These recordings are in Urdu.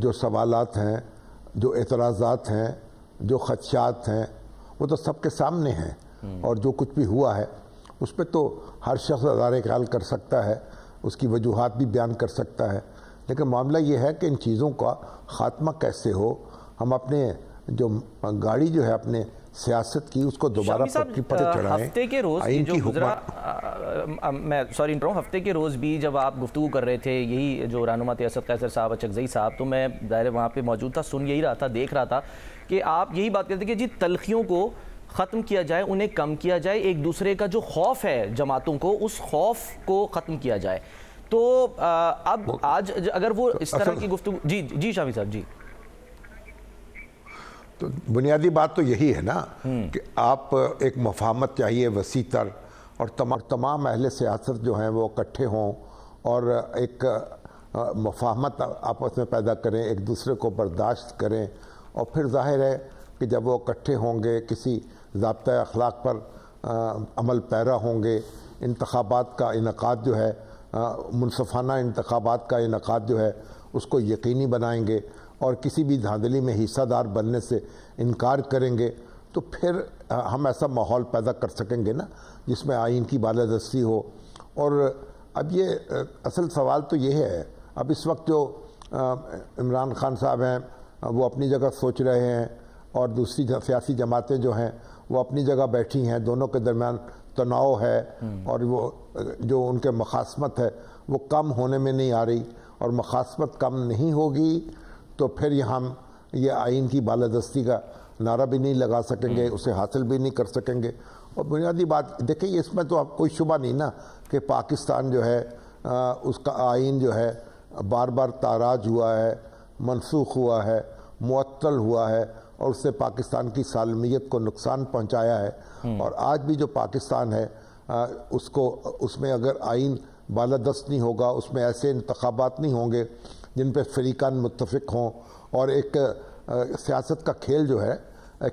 جو سوالات ہیں، جو اعتراضات ہیں، جو خدشات ہیں، وہ تو سب کے سامنے ہیں، اور جو کچھ بھی ہوا ہے اس پہ تو ہر شخص اظہار خیال کر سکتا ہے، اس کی وجوہات بھی بیان کر سکتا ہے، لیکن معاملہ یہ ہے کہ ان چیزوں کا خاتمہ کیسے ہو. ہم اپنے جو گاڑی جو ہے اپنے سیاست کی اس کو دوبارہ پٹری پر چڑھائیں. ہفتے کے روز جو گزرا، میں سوری انٹرو، ہفتے کے روز بھی جب آپ گفتگو کر رہے تھے، یہی جو رہنما تھے اسد قیصر صاحب، اچکزئی صاحب، تو میں ظاہر وہاں پہ موجود تھا، سن یہی رہا تھا، دیکھ رہا تھا کہ آپ یہی بات کرتے کہ جی تلخیوں کو ختم کیا جائے، انہیں کم کیا جائے، ایک دوسرے کا جو خوف ہے جماعتوں کو، اس خوف کو ختم کیا جائے. تو اب آج اگر وہ اس طرح کی گفتگو، جی شامی صاحب جی. تو بنیادی بات تو یہی ہے نا کہ آپ ایک مفاہمت چاہیے وسیع تر، اور تمام اہل سیاست جو ہیں وہ اکٹھے ہوں اور ایک مفاہمت آپس میں پیدا کریں، ایک دوسرے کو برداشت کریں، اور پھر ظاہر ہے کہ جب وہ اکٹھے ہوں گے، کسی ضابطۂ اخلاق پر عمل پیرا ہوں گے، انتخابات کا انعقاد جو ہے، منصفانہ انتخابات کا انعقاد جو ہے اس کو یقینی بنائیں گے، اور کسی بھی دھاندلی میں حصہ دار بننے سے انکار کریں گے، تو پھر ہم ایسا ماحول پیدا کر سکیں گے نا جس میں آئین کی بالادستی ہو. اور اب یہ اصل سوال تو یہ ہے، اب اس وقت جو عمران خان صاحب ہیں وہ اپنی جگہ سوچ رہے ہیں، اور دوسری سیاسی جماعتیں جو ہیں وہ اپنی جگہ بیٹھی ہیں، دونوں کے درمیان تناؤ ہے، اور وہ جو ان کے مخاصمت ہے وہ کم ہونے میں نہیں آ رہی، اور مخاصمت کم نہیں ہوگی تو پھر ہم یہ آئین کی بالادستی کا نعرہ بھی نہیں لگا سکیں گے، اسے حاصل بھی نہیں کر سکیں گے. اور بنیادی بات دیکھیں، اس میں تو اب کوئی شبہ نہیں نا کہ پاکستان جو ہے اس کا آئین جو ہے بار بار تاراج ہوا ہے، منسوخ ہوا ہے، معطل ہوا ہے، اور اس سے پاکستان کی سالمیت کو نقصان پہنچایا ہے. اور آج بھی جو پاکستان ہے اس میں اگر آئین بالادست نہیں ہوگا، اس میں ایسے انتخابات نہیں ہوں گے جن پہ فریقان متفق ہوں، اور ایک سیاست کا کھیل جو ہے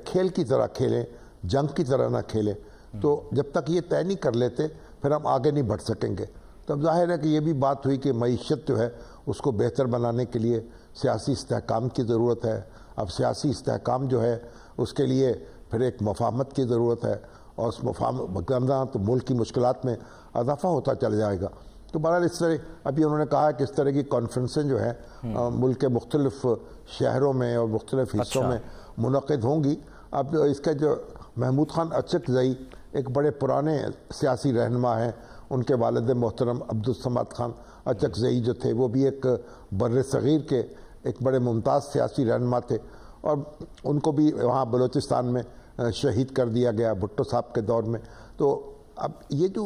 کھیل کی طرح کھیلیں، جنگ کی طرح نہ کھیلیں، تو جب تک یہ طے نہیں کر لیتے پھر ہم آگے نہیں بڑھ سکیں گے. تب ظاہر ہے کہ یہ بھی بات ہوئی کہ معیشت جو ہے اس کو بہتر بنانے کے لیے سیاسی استحکام کی ضرورت ہے. اب سیاسی استحکام جو ہے اس کے لیے پھر ایک مفاہمت کی ضرورت ہے، اور اس مفاہمت تو ملک کی مشکلات میں اضافہ ہوتا چل جائے گا. تو بہرحال اس طرح ابھی انہوں نے کہا کہ اس طرح کی کانفرنسیں جو ہیں ملک کے مختلف شہروں میں اور مختلف حصوں میں منعقد ہوں گی. اب اس کا جو محمود خان اچکزئی ایک بڑے پرانے سیاسی رہنما ہیں، ان کے والد محترم عبدالصمد خان اچکزئی جو تھے وہ بھی ایک بر صغیر کے ایک بڑے ممتاز سیاسی رہنما تھے، اور ان کو بھی وہاں بلوچستان میں شہید کر دیا گیا بھٹو صاحب کے دور میں. تو اب یہ جو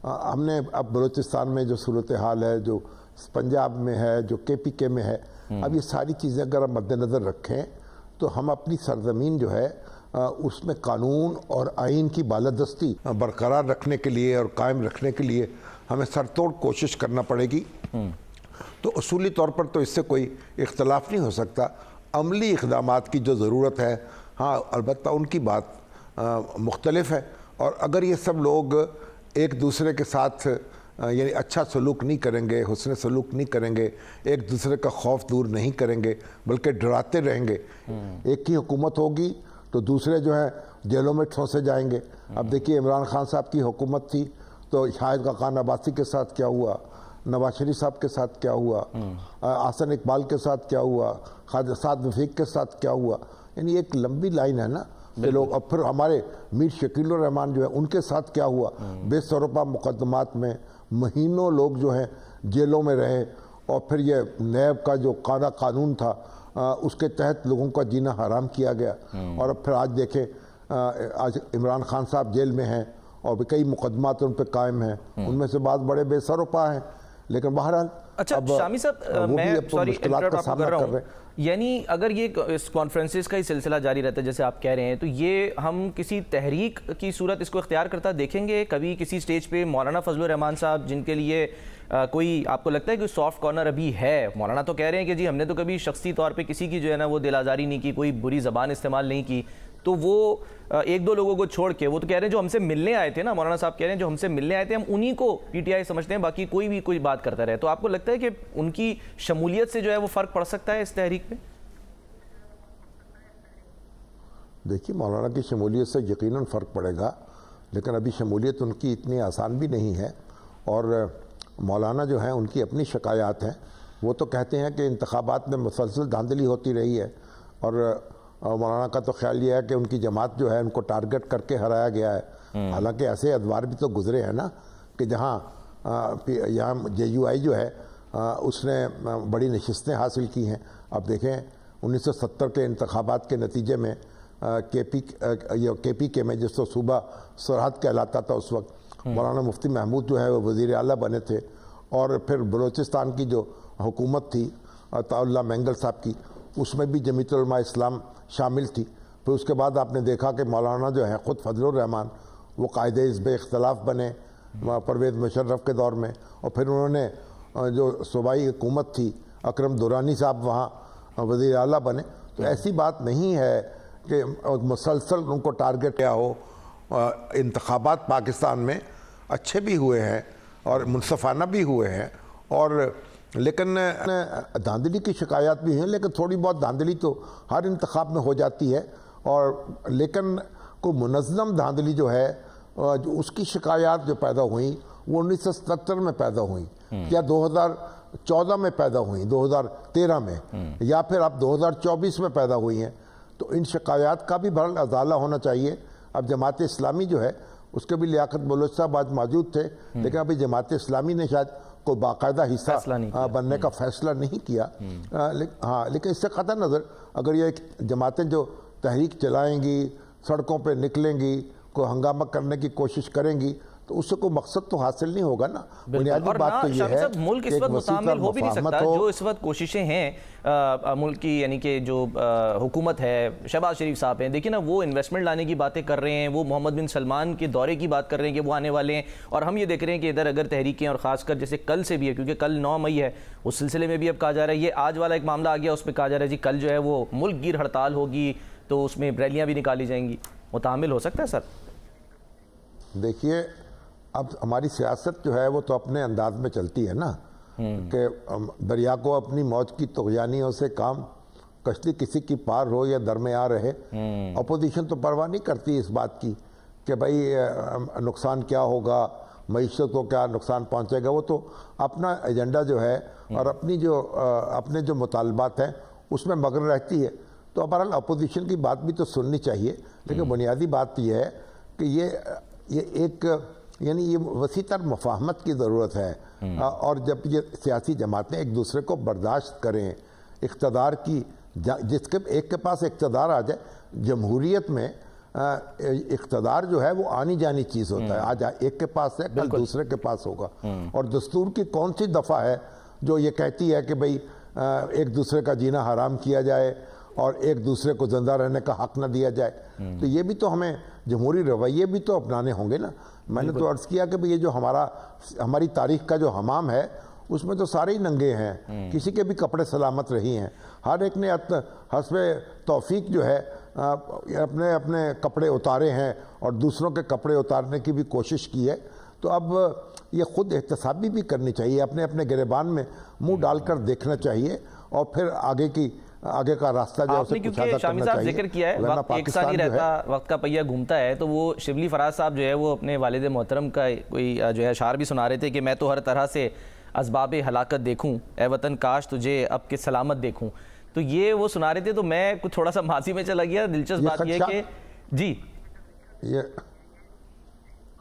ہم نے اب بلوچستان میں جو صورتحال ہے، جو پنجاب میں ہے، جو KPK میں ہے، اب یہ ساری چیزیں اگر ہم مد نظر رکھیں تو ہم اپنی سرزمین جو ہے اس میں قانون اور آئین کی بالادستی برقرار رکھنے کے لیے اور قائم رکھنے کے لیے ہمیں سر توڑ کوشش کرنا پڑے گی. تو اصولی طور پر تو اس سے کوئی اختلاف نہیں ہو سکتا. عملی اقدامات کی جو ضرورت ہے، ہاں البتہ ان کی بات مختلف ہے، اور اگر یہ سب لوگ ایک دوسرے کے ساتھ یعنی اچھا سلوک نہیں کریں گے، حسن سلوک نہیں کریں گے، ایک دوسرے کا خوف دور نہیں کریں گے، بلکہ ڈراتے رہیں گے، ایک ہی حکومت ہوگی تو دوسرے جو ہیں جیلوں میں ٹھونسے جائیں گے. اب دیکھیے عمران خان صاحب کی حکومت تھی تو شاہد خاقان عباسی کے ساتھ کیا ہوا، نواز شریف صاحب کے ساتھ کیا ہوا، احسن اقبال کے ساتھ کیا ہوا، سعد وفیق کے ساتھ کیا ہوا. یعنی ایک لمبی لائن ہے نا کہ لوگ. اب پھر ہمارے میر شکیل الرحمان جو ہے ان کے ساتھ کیا ہوا، بے سروپا مقدمات میں مہینوں لوگ جو ہیں جیلوں میں رہے، اور پھر یہ نیب کا جو قانون تھا اس کے تحت لوگوں کا جینا حرام کیا گیا. اور اب پھر آج دیکھیں آج عمران خان صاحب جیل میں ہیں اور کئی مقدمات ان پہ قائم ہیں، ان میں سے بعض بڑے بے سروپا ہیں، لیکن بہرحال اچھا شامی صاحب میں سوری انٹرپٹ آپ کو کر رہا ہوں، یعنی اگر یہ اس کانفرنسز کا ہی سلسلہ جاری رہتا ہے جیسے آپ کہہ رہے ہیں، تو یہ ہم کسی تحریک کی صورت اس کو اختیار کرتا دیکھیں گے کبھی کسی سٹیج پہ؟ مولانا فضل الرحمان صاحب جن کے لیے کوئی آپ کو لگتا ہے کہ سافٹ کارنر ابھی ہے؟ مولانا تو کہہ رہے ہیں کہ جی ہم نے تو کبھی شخصی طور پہ کسی کی جو ہے نا وہ دل آزاری نہیں کی، کوئی بری زبان استعمال نہیں کی، تو وہ ایک دو لوگوں کو چھوڑ کے وہ تو کہہ رہے ہیں جو ہم سے ملنے آئے تھے نا، مولانا صاحب کہہ رہے ہیں جو ہم سے ملنے آئے تھے ہم انہی کو پی ٹی آئی سمجھتے ہیں، باقی کوئی بھی کوئی بات کرتا رہے. تو آپ کو لگتا ہے کہ ان کی شمولیت سے جو ہے وہ فرق پڑ سکتا ہے اس تحریک پہ؟ دیکھیے مولانا کی شمولیت سے یقیناً فرق پڑے گا، لیکن ابھی شمولیت ان کی اتنی آسان بھی نہیں ہے. اور مولانا جو ہیں ان کی اپنی شکایات ہیں. وہ تو کہتے ہیں کہ انتخابات میں مسلسل دھاندلی ہوتی رہی ہے، اور مولانا کا تو خیال یہ ہے کہ ان کی جماعت جو ہے ان کو ٹارگٹ کر کے ہرایا گیا ہے. حالانکہ ایسے ادوار بھی تو گزرے ہیں نا کہ جہاں یہاں JUI جو ہے اس نے بڑی نشستیں حاصل کی ہیں. اب دیکھیں 1970 کے انتخابات کے نتیجے میں کے پی کے میں جس کو صوبہ سرحد کہلاتا تھا اس وقت، مولانا مفتی محمود جو ہے وہ وزیر اعلیٰ بنے تھے. اور پھر بلوچستان کی جو حکومت تھی عطاء اللہ مینگل صاحب کی، اس میں بھی جمعیت علماء اسلام شامل تھی. پھر اس کے بعد آپ نے دیکھا کہ مولانا جو ہے خود فضل الرحمان وہ قائد حزب اختلاف بنے پرویز مشرف کے دور میں، اور پھر انہوں نے جو صوبائی حکومت تھی اکرم دورانی صاحب وہاں وزیر اعلیٰ بنے. تو ایسی بات نہیں ہے کہ مسلسل ان کو ٹارگٹ کیا ہو. انتخابات پاکستان میں اچھے بھی ہوئے ہیں اور منصفانہ بھی ہوئے ہیں، اور لیکن دھاندلی کی شکایات بھی ہیں، لیکن تھوڑی بہت دھاندلی تو ہر انتخاب میں ہو جاتی ہے. اور لیکن کوئی منظم دھاندلی جو ہے اس کی شکایات جو پیدا ہوئیں وہ 1977 میں پیدا ہوئیں، یا 2014 میں پیدا ہوئیں، 2013 میں، یا پھر اب 2024 میں پیدا ہوئی ہیں. تو ان شکایات کا بھی بہرحال ازالہ ہونا چاہیے. اب جماعت اسلامی جو ہے اس کے بھی لیاقت بلوچ صاحب آج موجود تھے، لیکن ابھی جماعت اسلامی نے شاید کوئی باقاعدہ حصہ بننے کا فیصلہ نہیں کیا. ہاں، لیکن اس سے قطع نظر اگر یہ جماعتیں جو تحریک چلائیں گی، سڑکوں پہ نکلیں گی، کوئی ہنگامہ کرنے کی کوشش کریں گی، تو اس سے کوئی مقصد تو حاصل نہیں ہوگا نا. بنیادی بات تو یہ ہے ملک اس وقت متعامل ہو بھی نہیں سکتا. جو اس وقت کوششیں ہیں ملک کی، یعنی کہ جو حکومت ہے، شہباز شریف صاحب ہیں، دیکھیں نا وہ انویسٹمنٹ لانے کی باتیں کر رہے ہیں، وہ محمد بن سلمان کے دورے کی بات کر رہے ہیں کہ وہ آنے والے ہیں. اور ہم یہ دیکھ رہے ہیں کہ ادھر اگر تحریکیں، اور خاص کر جیسے کل سے بھی ہے، کیونکہ کل 9 مئی ہے، اس سلسلے میں بھی اب کہا جا رہا ہے، یہ آج والا ایک معاملہ آ گیا، اس میں کہا جا رہا ہے جی کل جو ہے وہ ملک گیر ہڑتال ہوگی، تو اس میں ریلیاں بھی نکالی جائیں گی. متعامل ہو سکتا ہے سر؟ دیکھیے اب ہماری سیاست جو ہے وہ تو اپنے انداز میں چلتی ہے نا، کہ دریا کو اپنی موج کی طغیانیوں سے کام، کشتی کسی کی پار ہو یا درمیان رہے. اپوزیشن تو پرواہ نہیں کرتی اس بات کی کہ بھائی نقصان کیا ہوگا، معیشت کو کیا نقصان پہنچے گا. وہ تو اپنا ایجنڈا جو ہے اور اپنے جو مطالبات ہیں اس میں مگن رہتی ہے. تو بہرحال اپوزیشن کی بات بھی تو سننی چاہیے، لیکن بنیادی بات یہ ہے کہ یہ ایک یعنی یہ وسیع تر مفاہمت کی ضرورت ہے. اور جب یہ سیاسی جماعتیں ایک دوسرے کو برداشت کریں، اقتدار کی جس کے ایک کے پاس اقتدار آ جائے. جمہوریت میں اقتدار جو ہے وہ آنی جانی چیز ہوتا ہے. آج ایک کے پاس ہے، کل دوسرے کے پاس ہوگا. اور دستور کی کون سی دفعہ ہے جو یہ کہتی ہے کہ بھئی ایک دوسرے کا جینا حرام کیا جائے اور ایک دوسرے کو زندہ رہنے کا حق نہ دیا جائے؟ تو یہ بھی تو ہمیں جمہوری رویے بھی تو اپنانے ہوں گے نا. میں نے تو عرض کیا کہ یہ جو ہماری تاریخ کا جو حمام ہے اس میں تو سارے ہی ننگے ہیں، کسی کے بھی کپڑے سلامت رہی ہیں. ہر ایک نے حسب توفیق جو ہے اپنے اپنے کپڑے اتارے ہیں اور دوسروں کے کپڑے اتارنے کی بھی کوشش کی ہے. تو اب یہ خود احتسابی بھی کرنی چاہیے، اپنے اپنے گریبان میں منہ ڈال کر دیکھنا چاہیے، اور پھر آگے کا راستہ جو ہے اسے کچھ کیونکہ شامی صاحب ذکر کیا ہے وقت ایک ساتھ ہی رہتا، وقت کا پہیہ گھومتا ہے. تو وہ شبلی فراز صاحب جو ہے وہ اپنے والد محترم کا کوئی جو ہے اشعار بھی سنا رہے تھے کہ میں تو ہر طرح سے اسباب ہلاکت دیکھوں، اے وطن کاش تجھے اب کے سلامت دیکھوں. تو یہ وہ سنا رہے تھے، تو میں کچھ تھوڑا سا ماضی میں چلا گیا. دلچسپ بات یہ کہ جی یہ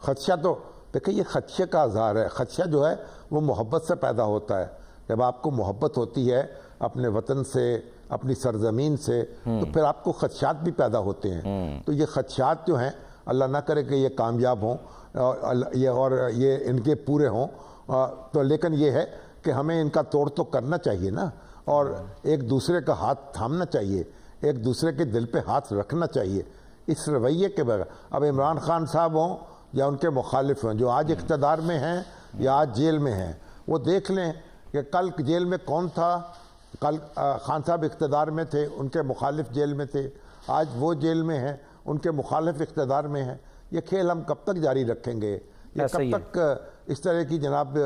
خدشہ تو دیکھیں، یہ خدشے کا اظہار ہے. خدشہ جو ہے وہ محبت سے پیدا ہوتا ہے. جب آپ کو محبت ہوتی ہے اپنے وطن سے، اپنی سرزمین سے، تو پھر آپ کو خدشات بھی پیدا ہوتے ہیں. تو یہ خدشات جو ہیں اللہ نہ کرے کہ یہ کامیاب ہوں اور یہ ان کے پورے ہوں، تو لیکن یہ ہے کہ ہمیں ان کا توڑ تو کرنا چاہیے نا، اور ایک دوسرے کا ہاتھ تھامنا چاہیے، ایک دوسرے کے دل پہ ہاتھ رکھنا چاہیے. اس رویے کے بغیر اب عمران خان صاحب ہوں یا ان کے مخالف ہوں جو آج اقتدار میں ہیں یا آج جیل میں ہیں، وہ دیکھ لیں کہ کل جیل میں کون تھا. کل خان صاحب اقتدار میں تھے، ان کے مخالف جیل میں تھے. آج وہ جیل میں ہیں، ان کے مخالف اقتدار میں ہیں. یہ کھیل ہم کب تک جاری رکھیں گے؟ یہ کب تک اس طرح کی جناب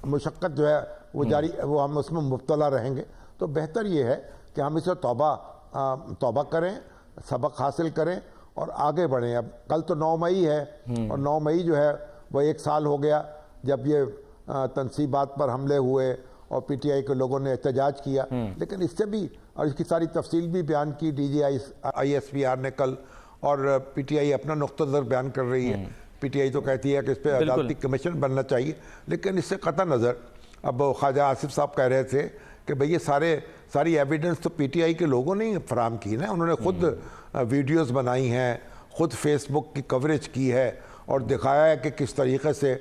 مشقت جو ہے وہ جاری وہ ہم اس میں مبتلا رہیں گے؟ تو بہتر یہ ہے کہ ہم اسے توبہ کریں, سبق حاصل کریں اور آگے بڑھیں. اب کل تو 9 مئی ہے اور 9 مئی جو ہے وہ 1 سال ہو گیا جب یہ تنصیبات پر حملے ہوئے اور پی ٹی آئی کے لوگوں نے احتجاج کیا. لیکن اس سے بھی اور اس کی ساری تفصیل بھی بیان کی D G I S P R نے کل, اور پی ٹی آئی اپنا نقطہ نظر بیان کر رہی ہے. پی ٹی آئی تو کہتی ہے کہ اس پہ عدالتی کمیشن بننا چاہیے, لیکن اس سے قطع نظر اب خواجہ آصف صاحب کہہ رہے تھے کہ بھئی یہ ساری ایویڈنس تو پی ٹی آئی کے لوگوں نے فراہم کی نا. انہوں نے خود ویڈیوز بنائی ہیں, خود فیس بک کی کوریج کی ہے اور دکھایا ہے کہ کس طریقے سے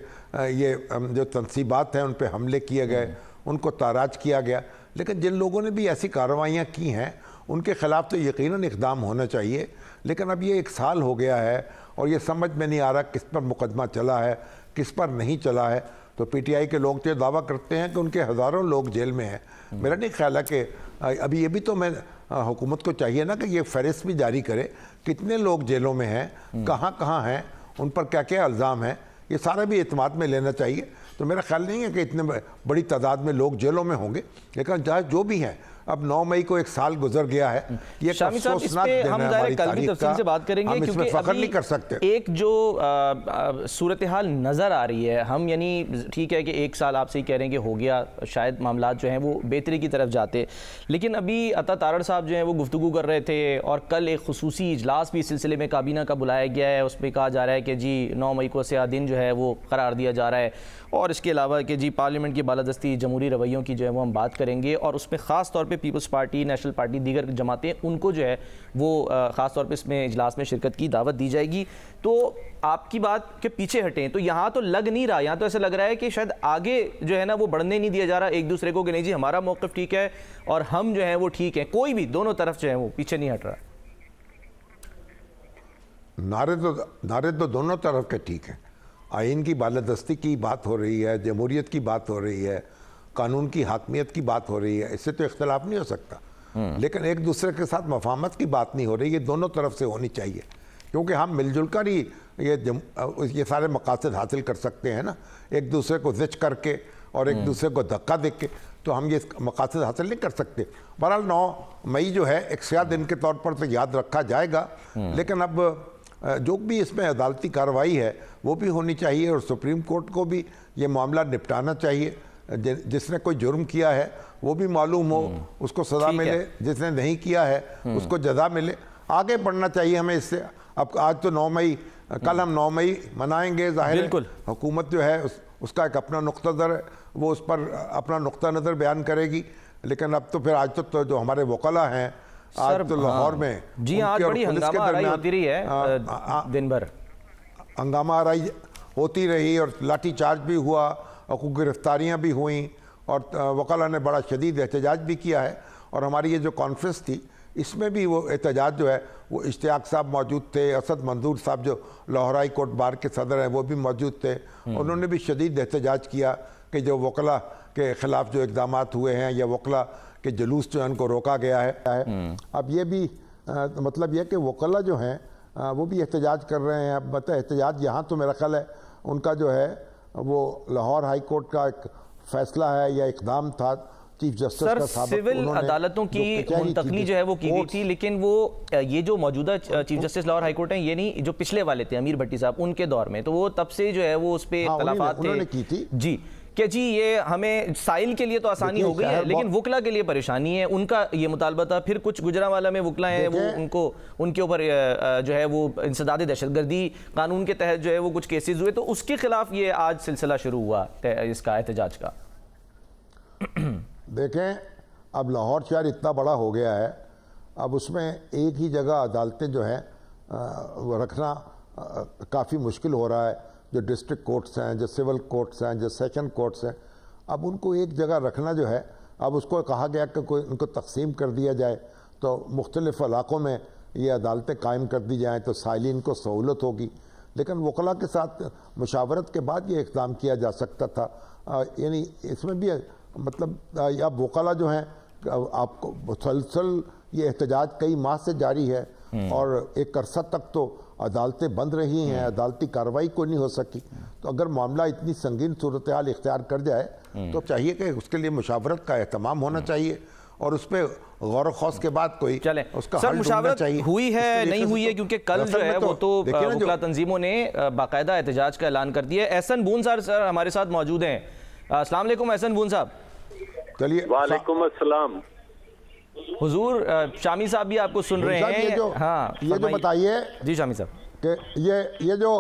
یہ جو تنصیبات ہیں ان پہ حملے کیے گئے, ان کو تاراج کیا گیا. لیکن جن لوگوں نے بھی ایسی کارروائیاں کی ہیں ان کے خلاف تو یقیناً اقدام ہونا چاہیے. لیکن اب یہ 1 سال ہو گیا ہے اور یہ سمجھ میں نہیں آ رہا کس پر مقدمہ چلا ہے کس پر نہیں چلا ہے. تو پی ٹی آئی کے لوگ تو دعویٰ کرتے ہیں کہ ان کے ہزاروں لوگ جیل میں ہیں. میرا نہیں خیال ہے کہ ابھی یہ بھی تو میں حکومت کو چاہیے نا کہ یہ فہرست بھی جاری کرے کتنے لوگ جیلوں میں ہیں, کہاں کہاں ہیں, ان پر کیا کیا الزام ہیں. یہ سارا بھی اعتماد میں لینا چاہیے. تو میرا خیال نہیں ہے کہ اتنے بڑی تعداد میں لوگ جیلوں میں ہوں گے, لیکن جو بھی ہیں اب 9 مئی کو 1 سال گزر گیا ہے. یہ شامی صاحب اس پہ ہم ظاہر کل بھی تفصیل سے بات کریں گے, کیونکہ فخر نہیں کر سکتے. ایک جو صورتحال نظر آ رہی ہے, ہم یعنی ٹھیک ہے کہ 1 سال آپ سے ہی کہہ رہے ہیں کہ ہو گیا, شاید معاملات جو ہیں وہ بہتری کی طرف جاتے, لیکن ابھی عطا تارڑ صاحب جو ہیں وہ گفتگو کر رہے تھے اور کل ایک خصوصی اجلاس بھی اس سلسلے میں کابینہ کا بلایا گیا ہے. اس پہ کہا جا رہا ہے کہ جی 9 مئی کو سیاہ دن جو ہے وہ قرار دیا جا رہا ہے, اور اس کے علاوہ کہ جی پارلیمنٹ کی بالادستی جمہوری رویوں کی جو ہے وہ ہم بات کریں گے, اور اس میں خاص طور پہ پیپلز پارٹی, نیشنل پارٹی, دیگر جماعتیں ان کو جو ہے وہ خاص طور پہ اس میں اجلاس میں شرکت کی دعوت دی جائے گی. تو آپ کی بات کے پیچھے ہٹیں تو یہاں تو لگ نہیں رہا, یہاں تو ایسا لگ رہا ہے کہ شاید آگے جو ہے نا وہ بڑھنے نہیں دیا جا رہا ایک دوسرے کو کہ نہیں جی ہمارا موقف ٹھیک ہے اور ہم جو ہیں وہ ٹھیک ہیں, کوئی بھی دونوں طرف جو ہے وہ پیچھے نہیں ہٹ رہا. نعرے تو دونوں طرف کے ٹھیک ہیں. آئین کی بالادستی کی بات ہو رہی ہے, جمہوریت کی بات ہو رہی ہے, قانون کی حاکمیت کی بات ہو رہی ہے, اس سے تو اختلاف نہیں ہو سکتا. لیکن ایک دوسرے کے ساتھ مفاہمت کی بات نہیں ہو رہی, یہ دونوں طرف سے ہونی چاہیے, کیونکہ ہم مل جل کر ہی یہ سارے مقاصد حاصل کر سکتے ہیں نا. ایک دوسرے کو زچ کر کے اور ایک دوسرے کو دھکا دے کے تو ہم یہ مقاصد حاصل نہیں کر سکتے. بہرحال 9 مئی جو ہے ایک سیاہ دن کے طور پر تو یاد رکھا جائے گا, لیکن اب جو بھی اس میں عدالتی کارروائی ہے وہ بھی ہونی چاہیے اور سپریم کورٹ کو بھی یہ معاملہ نپٹانا چاہیے. جس نے کوئی جرم کیا ہے وہ بھی معلوم ہو, اس کو سزا ملے, جس نے نہیں کیا ہے اس کو جزا ملے. آگے بڑھنا چاہیے ہمیں اس سے. اب آج تو 9 مئی, کل ہم 9 مئی منائیں گے, ظاہر ہے حکومت جو ہے اس کا ایک اپنا نقطہ نظر ہے, وہ اس پر اپنا نقطہ نظر بیان کرے گی. لیکن اب تو پھر آج تو جو ہمارے وکلا ہیں آج تو لاہور میں جی آج بڑی ہنگامہ آرائی ہوتی رہی ہے, دن بھر ہنگامہ آرائی ہوتی رہی اور لاٹھی چارج بھی ہوا اور کچھ گرفتاریاں بھی ہوئیں اور وکلا نے بڑا شدید احتجاج بھی کیا ہے. اور ہماری یہ جو کانفرنس تھی اس میں بھی وہ احتجاج جو ہے وہ اشتیاق صاحب موجود تھے, اسد منظور صاحب جو لاہور ہائی کورٹ بار کے صدر ہیں وہ بھی موجود تھے. انہوں نے بھی شدید احتجاج کیا کہ جو وکلا کے خلاف جو اقدامات ہوئے ہیں یا وکلا کے جلوس جو ان کو روکا گیا ہے. اب یہ بھی مطلب یہ کہ وکلا جو ہیں وہ بھی احتجاج کر رہے ہیں. اب احتجاج یہاں تو میرا خیال ہے ان کا جو ہے وہ لاہور ہائی کورٹ کا ایک فیصلہ ہے یا اقدام تھا چیف جسٹس کا سابق, سول عدالتوں کی منتقلی جو ہے وہ کی گئی تھی, لیکن وہ یہ جو موجودہ chief justice Lahore high court ہیں یہ نہیں جو پچھلے والے تھے امیر بھٹی صاحب ان کے دور میں, تو وہ تب سے جو ہے وہ اس پہ اختلافات تھے جی کہ جی یہ ہمیں سائل کے لیے تو آسانی ہو گئی ہے لیکن وکلا کے لیے پریشانی ہے. ان کا یہ مطالبہ تھا. پھر کچھ گجرانوالہ میں وکلا ہیں وہ ان کے اوپر جو ہے وہ انسداد دہشت گردی قانون کے تحت جو ہے وہ کچھ کیسز ہوئے, تو اس کے خلاف یہ آج سلسلہ شروع ہوا اس کا احتجاج کا. دیکھیں اب لاہور شہر اتنا بڑا ہو گیا ہے, اب اس میں ایک ہی جگہ عدالتیں جو ہیں رکھنا کافی مشکل ہو رہا ہے. جو ڈسٹرکٹ کورٹس ہیں, جو سول کورٹس ہیں, جو سیشن کورٹس ہیں, اب ان کو ایک جگہ رکھنا جو ہے, اب اس کو کہا گیا کہ ان کو تقسیم کر دیا جائے تو مختلف علاقوں میں یہ عدالتیں قائم کر دی جائیں تو سائلین کو سہولت ہوگی. لیکن وکلا کے ساتھ مشاورت کے بعد یہ اقدام کیا جا سکتا تھا. یعنی اس میں بھی مطلب اب وکلا جو ہیں آپ کو مسلسل یہ احتجاج کئی ماہ سے جاری ہے اور ایک عرصہ تک تو عدالتیں بند رہی ہیں, عدالتی کارروائی کوئی نہیں ہو سکی. تو اگر معاملہ اتنی سنگین صورتحال اختیار کر جائے تو چاہیے کہ اس کے لیے مشاورت کا اہتمام ہونا چاہیے, اور اس پہ غور و خوض کے بعد کوئی اس کا حل ڈھونڈنا چاہیے. ہوئی ہے نہیں ہوئی ہے, کیونکہ کل جو ہے وہ تو وکلا تنظیموں نے باقاعدہ احتجاج کا اعلان کر دیا ہے. احسن بون سر ہمارے ساتھ موجود ہیں. السلام علیکم احسن بون صاحب. چلیے. وعلیکم السلام. حضور شامی صاحب بھی آپ کو سن رہے ہیں. ہاں یہ جو بتائیے جی شامی صاحب کہ یہ جو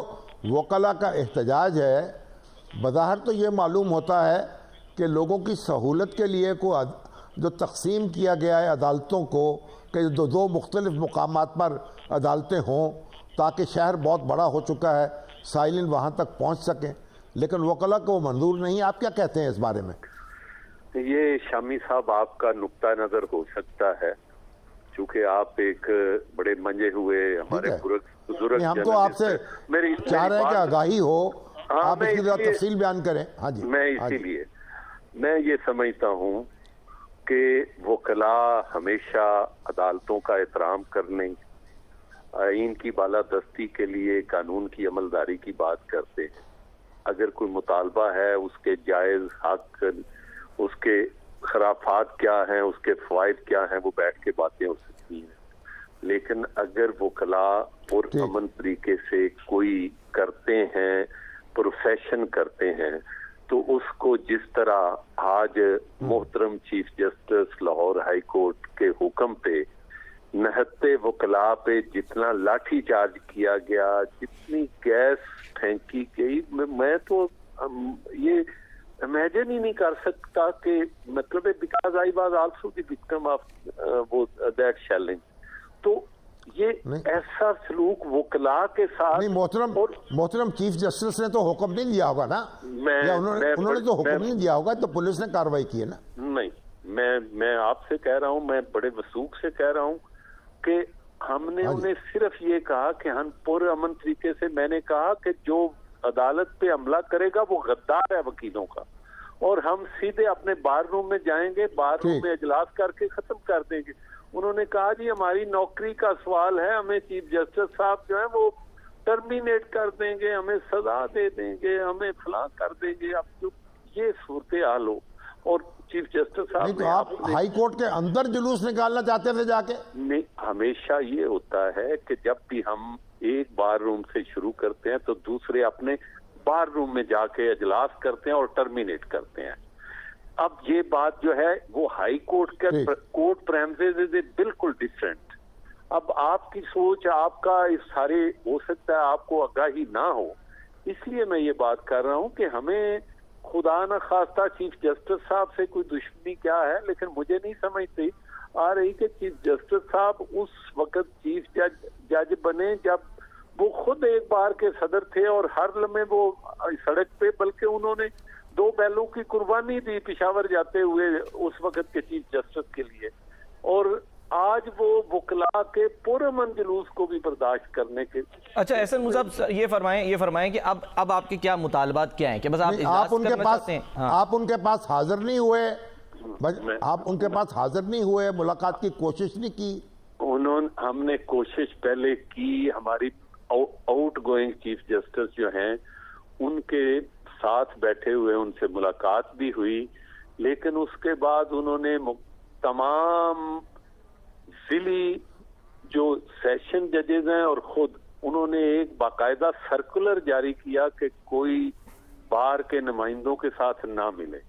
وکلا کا احتجاج ہے, بظاہر تو یہ معلوم ہوتا ہے کہ لوگوں کی سہولت کے لیے جو تقسیم کیا گیا ہے عدالتوں کو, کہ دو مختلف مقامات پر عدالتیں ہوں تاکہ شہر بہت بڑا ہو چکا ہے, سائلین وہاں تک پہنچ سکیں, لیکن وکلا کو منظور نہیں. آپ کیا کہتے ہیں اس بارے میں؟ یہ شامی صاحب آپ کا نقطہ نظر ہو سکتا ہے, چونکہ آپ ایک بڑے منجے ہوئے ہمارے بزرگ, ہم تو آپ سے چاہ رہے ہیں کہ آگاہی ہو, آپ اس کی تفصیل بیان کریں. ہاں جی. میں اسی لیے میں یہ سمجھتا ہوں کہ وکلا ہمیشہ عدالتوں کا احترام کرنے, آئین کی بالادستی کے لیے قانون کی عملداری کی بات کرتے ہیں. اگر کوئی مطالبہ ہے, اس کے جائز حق, اس کے خرافات کیا ہیں, اس کے فوائد کیا ہیں, وہ بیٹھ کے باتیں ہو سکتی ہیں. لیکن اگر وکلا پرامن طریقے سے کوئی کرتے ہیں, پروفیشن کرتے ہیں, تو اس کو جس طرح آج محترم chief justice Lahore high court کے حکم پہ نہتے وکلا پہ جتنا لاٹھی چارج کیا گیا, جتنی گیس پھینکی گئی, میں تو یہ امیجن ہی نہیں کر سکتا کہ مطلب because I was also the victim of that shelling. تو یہ ایسا سلوک وکلا کے ساتھ نہیں. محترم چیف جسٹس نے تو حکم نہیں دیا ہوگا نا, انہوں نے تو حکم نہیں دیا ہوگا, تو پولیس نے کارروائی کی ہے نا. نہیں, میں آپ سے کہہ رہا ہوں, میں بڑے وثوق سے کہہ رہا ہوں کہ ہم نے انہیں صرف یہ کہا کہ ہم پرامن طریقے سے, میں نے کہا کہ جو عدالت پہ حملہ کرے گا وہ غدار ہے وکیلوں کا, اور ہم سیدھے اپنے بار روم میں جائیں گے, بار روم میں اجلاس کر کے ختم کر دیں گے. انہوں نے کہا جی ہماری نوکری کا سوال ہے, ہمیں چیف جسٹس صاحب جو ہیں وہ ٹرمینیٹ کر دیں گے, ہمیں سزا دے دیں گے, ہمیں فلاں کر دیں گے. اب جو یہ صورتحال ہو, اور چیف جسٹس صاحب تو آپ ہائی کورٹ کے اندر جلوس نکالنا چاہتے تھے جا کے؟ نہیں, ہمیشہ یہ ہوتا ہے کہ جب بھی ہم ایک بار روم سے شروع کرتے ہیں تو دوسرے اپنے بار روم میں جا کے اجلاس کرتے ہیں اور ٹرمینیٹ کرتے ہیں. اب یہ بات جو ہے وہ ہائی کورٹ کے کورٹ پریمسز سے بالکل ڈیفرنٹ. اب آپ کی سوچ, آپ کا اس سارے ہو سکتا ہے آپ کو آگاہی نہ ہو, اس لیے میں یہ بات کر رہا ہوں کہ ہمیں خدا نہ خواستہ چیف جسٹس صاحب سے کوئی دشمنی کیا ہے, لیکن مجھے نہیں سمجھتی آ رہی کہ چیف جسٹس صاحب اس وقت چیف جج بنے جب وہ خود ایک بار کے صدر تھے, اور ہر لمحے وہ سڑک پہ, بلکہ انہوں نے 2 بیلوں کی قربانی دی پشاور جاتے ہوئے اس وقت کے چیف جسٹس کے لیے, اور آج وہ وکلا کے پرامن جلوس کو بھی برداشت کرنے کے. اچھا احسن صاحب یہ فرمائیں کہ اب آپ کے کیا مطالبات کیا ہیں, کہ بس آپ ان کے پاس حاضر نہیں ہوئے, آپ ان کے پاس حاضر نہیں ہوئے, ملاقات کی کوشش نہیں کی؟ ہم نے کوشش پہلے کی, ہماری آؤٹ گوئنگ چیف جسٹس جو ہیں ان کے ساتھ بیٹھے ہوئے, ان سے ملاقات بھی ہوئی, لیکن اس کے بعد انہوں نے تمام ضلعی جو سیشن ججز ہیں اور خود انہوں نے ایک باقاعدہ سرکولر جاری کیا کہ کوئی بار کے نمائندوں کے ساتھ نہ ملے.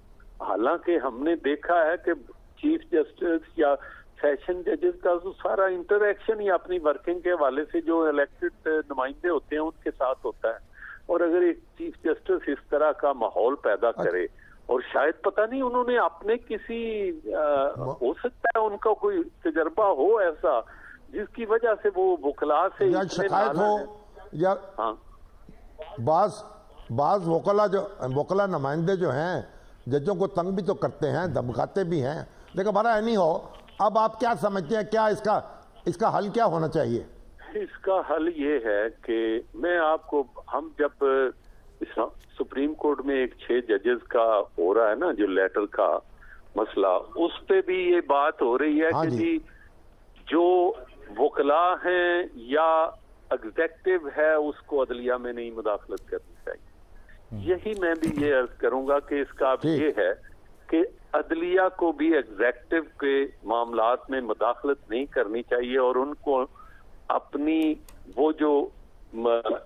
حالانکہ ہم نے دیکھا ہے کہ چیف جسٹس یا سیشن ججز کا سارا انٹریکشن ہی اپنی ورکنگ کے حوالے سے جو الیکٹڈ نمائندے ہوتے ہیں ان کے ساتھ ہوتا ہے, اور اگر ایک چیف جسٹس اس طرح کا ماحول پیدا کرے, اور شاید پتہ نہیں انہوں نے اپنے کسی ہو سکتا ہے ان کا کوئی تجربہ ہو ایسا جس کی وجہ سے وہ وکلا سے شکایت ہو, یا بعض وکلا نمائندے جو ہیں ججوں کو تنگ بھی تو کرتے ہیں, دھمکاتے بھی ہیں, لیکن ہمارا نہیں ہو. اب آپ کیا سمجھتے ہیں, کیا اس کا حل کیا ہونا چاہیے؟ اس کا حل یہ ہے کہ میں آپ کو, ہم جب سپریم کورٹ میں ایک 6 ججز کا ہو رہا ہے نا جو لیٹر کا مسئلہ, اس پہ بھی یہ بات ہو رہی ہے کہ جی جو وکلاء ہیں یا ایگزیکٹو ہے اس کو عدلیہ میں نہیں مداخلت کرنی چاہیے. یہی میں بھی یہ عرض کروں گا کہ اس کا یہ ہے کہ عدلیہ کو بھی ایگزیکٹو کے معاملات میں مداخلت نہیں کرنی چاہیے اور ان کو اپنی وہ جو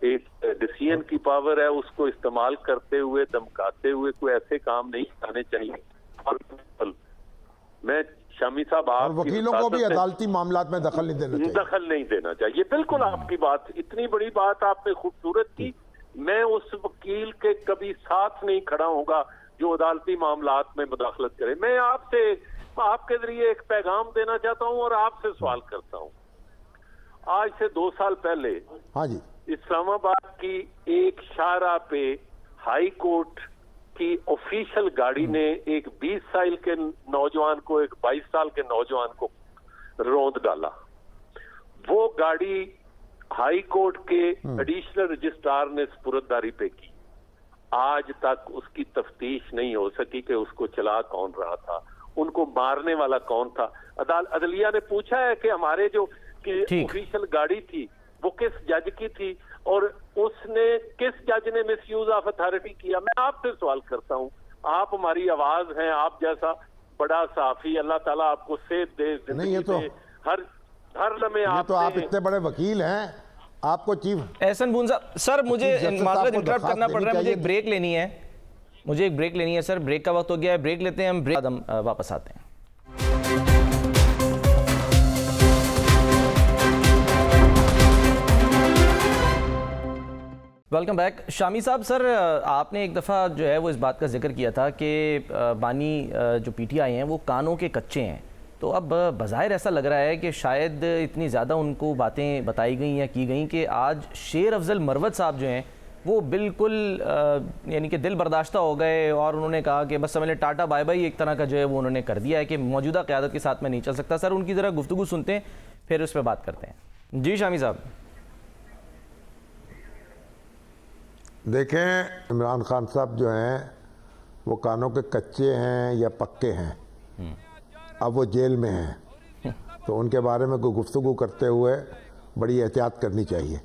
ایک ڈیسیژن کی پاور ہے اس کو استعمال کرتے ہوئے دمکاتے ہوئے کوئی ایسے کام نہیں کرنے چاہیے. میں شامی صاحب اور وکیلوں کو بھی عدالتی معاملات میں دخل نہیں دینا چاہیے. بالکل آپ کی بات اتنی بڑی بات آپ نے خوبصورت کی. میں اس وکیل کے کبھی ساتھ نہیں کھڑا ہوں گا جو عدالتی معاملات میں مداخلت کرے. میں آپ سے آپ کے ذریعے ایک پیغام دینا چاہتا ہوں اور آپ سے سوال کرتا ہوں. آج سے 2 سال پہلے اسلام آباد کی ایک شاہراہ پہ ہائی کورٹ کی آفیشل گاڑی نے ایک 20 سال کے نوجوان کو ایک 22 سال کے نوجوان کو روند ڈالا. وہ گاڑی ہائی کورٹ کے ایڈیشنل رجسٹرار نے سپرداری پہ کی. آج تک اس کی تفتیش نہیں ہو سکی کہ اس کو چلا کون رہا تھا, ان کو مارنے والا کون تھا. عدلیہ نے پوچھا ہے کہ ہمارے جو آفیشل گاڑی تھی وہ کس جج کی تھی اور اس نے کس جج نے مس یوز آف اتھارٹی کیا. میں آپ سے سوال کرتا ہوں, آپ ہماری آواز ہیں, آپ جیسا بڑا صحافی, اللہ تعالیٰ آپ کو صحت دے, زندگی دے, ہر لمحے آپ اتنے بڑے وکیل ہیں. آپ کو چیف احسن بون صاحب, سر مجھے معذرت انٹرپٹ کرنا پڑ رہا ہے, مجھے ایک بریک لینی ہے, سر بریک کا وقت ہو گیا ہے, بریک لیتے ہیں, ہم واپس آتے ہیں. Welcome back. شامی صاحب, سر آپ نے ایک دفعہ جو ہے وہ اس بات کا ذکر کیا تھا کہ بانی جو پی ٹی آئی ہیں وہ کانوں کے کچے ہیں. تو اب بظاہر ایسا لگ رہا ہے کہ شاید اتنی زیادہ ان کو باتیں بتائی گئیں یا کی گئیں کہ آج شیر افضل مروت صاحب جو ہیں وہ بالکل یعنی کہ دل برداشتہ ہو گئے اور انہوں نے کہا کہ بس سمجھ لیں ٹاٹا بائی بائی ایک طرح کا جو ہے وہ انہوں نے کر دیا ہے کہ موجودہ قیادت کے ساتھ میں نہیں چل سکتا. سر ان کی ذرا گفتگو سنتے ہیں پھر اس پہ بات کرتے ہیں. جی شامی صاحب. دیکھیں, عمران خان صاحب جو ہیں وہ کانوں کے کچے ہیں یا پکے ہیں. اب وہ جیل میں ہیں تو ان کے بارے میں کوئی گفتگو کرتے ہوئے بڑی احتیاط کرنی چاہیے.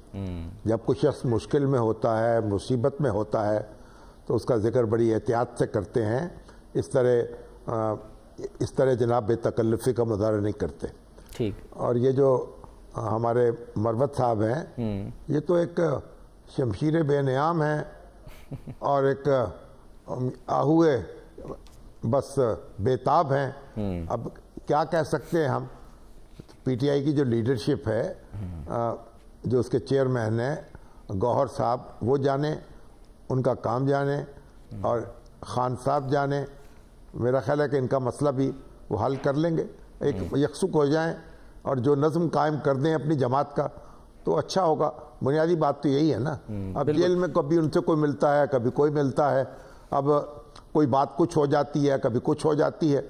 جب کوئی شخص مشکل میں ہوتا ہے, مصیبت میں ہوتا ہے, تو اس کا ذکر بڑی احتیاط سے کرتے ہیں. اس طرح جناب بے تکلفی کا مظاہرہ نہیں کرتے. ٹھیک. اور یہ جو ہمارے مروت صاحب ہیں یہ تو ایک شمشیر بے نیام ہیں اور ایک آہوئے بس بیتاب ہیں. اب کیا کہہ سکتے ہیں ہم. پی ٹی آئی کی جو لیڈرشپ ہے, جو اس کے چیئرمین ہیں گوہر صاحب, وہ جانے, ان کا کام جانے, اور خان صاحب جانے. میرا خیال ہے کہ ان کا مسئلہ بھی وہ حل کر لیں گے, ایک یکسک ہو جائیں اور جو نظم قائم کر دیں اپنی جماعت کا تو اچھا ہوگا. بنیادی بات تو یہی ہے نا. اب جیل میں کبھی ان سے کوئی ملتا ہے, کبھی کوئی ملتا ہے. اب کوئی بات کچھ ہو جاتی ہے, کبھی کچھ ہو جاتی ہے,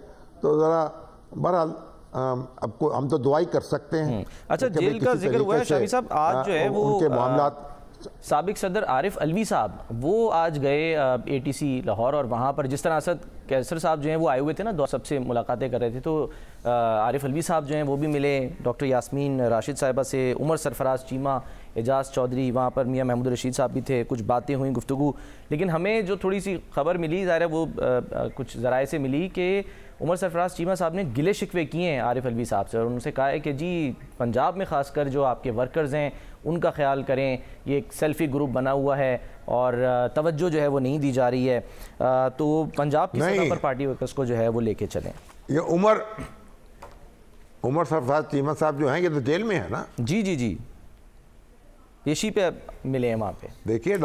تو ذرا بہرحال اب ہم تو دعائی کر سکتے ہیں. اچھا, جیل کا ذکر ہوا ہے شامی صاحب, آج جو ہے وہ ان کے معاملات سابق صدر عارف علوی صاحب وہ آج گئے اے ٹی سی لاہور, اور وہاں پر جس طرح اسد کیسر صاحب جو ہیں وہ آئے ہوئے تھے نا, سب سے ملاقاتیں کر رہے تھے, تو عارف علوی صاحب جو ہیں وہ بھی ملے, ڈاکٹر یاسمین راشد صاحبہ سے, عمر سرفراز چیمہ, اعجاز چودھری, وہاں پر میاں محمود رشید صاحب بھی تھے. کچھ باتیں ہوئیں, گفتگو. لیکن ہمیں جو تھوڑی سی خبر ملی, ظاہر ہے وہ کچھ ذرائع سے ملی, کہ عمر سرفراز چیمہ صاحب نے گلے شکوے کیے ہیں عارف علوی صاحب سے, اور ان سے کہا ہے کہ جی پنجاب میں خاص کر جو آپ کے ورکرز ہیں ان کا خیال کریں, یہ ایک سیلفی گروپ بنا ہوا ہے اور توجہ جو ہے وہ نہیں دی جا رہی ہے, تو پنجاب کی سطح پر پارٹی ورکرز کو جو ہے وہ لے کے چلیں. یہ عمر سرفراز چیمہ صاحب جو ہیں یہ تو جیل میں ہے نا. جی جی جی, پیشی پہ ملے ہیں وہاں پہ. دیکھیے,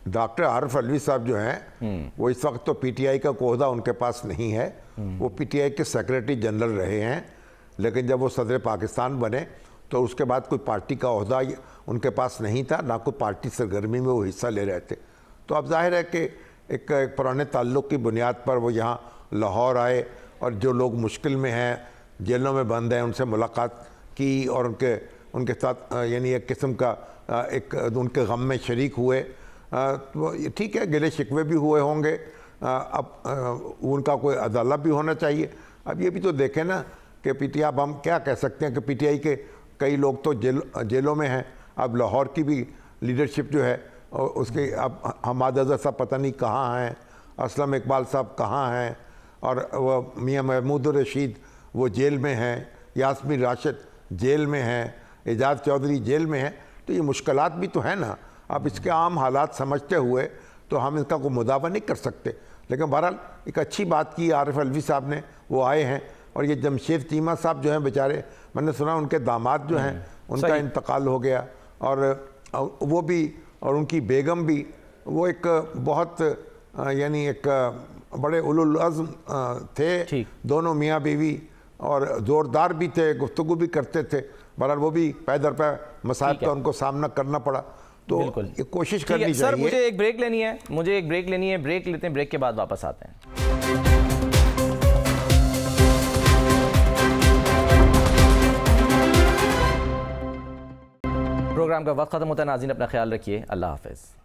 ڈاکٹر عارف علوی صاحب جو ہیں وہ اس وقت تو پی ٹی آئی کا عہدہ ان کے پاس نہیں ہے. وہ پی ٹی آئی کے سیکریٹری جنرل رہے ہیں, لیکن جب وہ صدر پاکستان بنے تو اس کے بعد کوئی پارٹی کا عہدہ ان کے پاس نہیں تھا, نہ کوئی پارٹی سرگرمی میں وہ حصہ لے رہے تھے. تو اب ظاہر ہے کہ ایک پرانے تعلق کی بنیاد پر وہ یہاں لاہور آئے, اور جو لوگ مشکل میں ہیں, جیلوں میں بند ہیں, ان سے ملاقات کی اور ان کے ساتھ یعنی ایک قسم کا ایک ان کے غم میں شریک ہوئے. تو ٹھیک ہے, گلے شکوے بھی ہوئے ہوں گے, اب ان کا کوئی عدالت بھی ہونا چاہیے. اب یہ بھی تو دیکھیں نا کہ پی ٹی آئی، اب ہم کیا کہہ سکتے ہیں کہ پی ٹی آئی کے کئی لوگ تو جیلوں میں ہیں. اب لاہور کی بھی لیڈرشپ جو ہے اس کے اب حماد اظہر صاحب پتہ نہیں کہاں ہیں، اسلم اقبال صاحب کہاں ہیں، اور وہ میاں محمود الرشید وہ جیل میں ہیں، یاسمین راشد جیل میں ہیں، اعجاز چودھری جیل میں ہیں. تو یہ مشکلات بھی تو ہیں نا. اب اس کے عام حالات سمجھتے ہوئے تو ہم اس کا کوئی مداوع نہیں کر سکتے. لیکن بہرحال ایک اچھی بات کی عارف علوی صاحب نے، وہ آئے ہیں. اور یہ جمشید چیمہ صاحب جو ہیں بیچارے، میں نے سنا ان کے داماد جو ہیں ان کا انتقال ہو گیا، اور وہ بھی اور ان کی بیگم بھی، وہ ایک بہت یعنی ایک بڑے اولو العزم تھے دونوں میاں بیوی، اور زوردار بھی تھے، گفتگو بھی کرتے تھے. بہرحال وہ بھی پے در پے مصائب کا ان کو سامنا کرنا پڑا. تو یہ کوشش کرنی چاہیے. سر مجھے ایک بریک لینی ہے، بریک لیتے ہیں، بریک کے بعد واپس آتے ہیں. پروگرام کا وقت ختم ہوتا ہے. ناظرین اپنا خیال رکھیے. اللہ حافظ.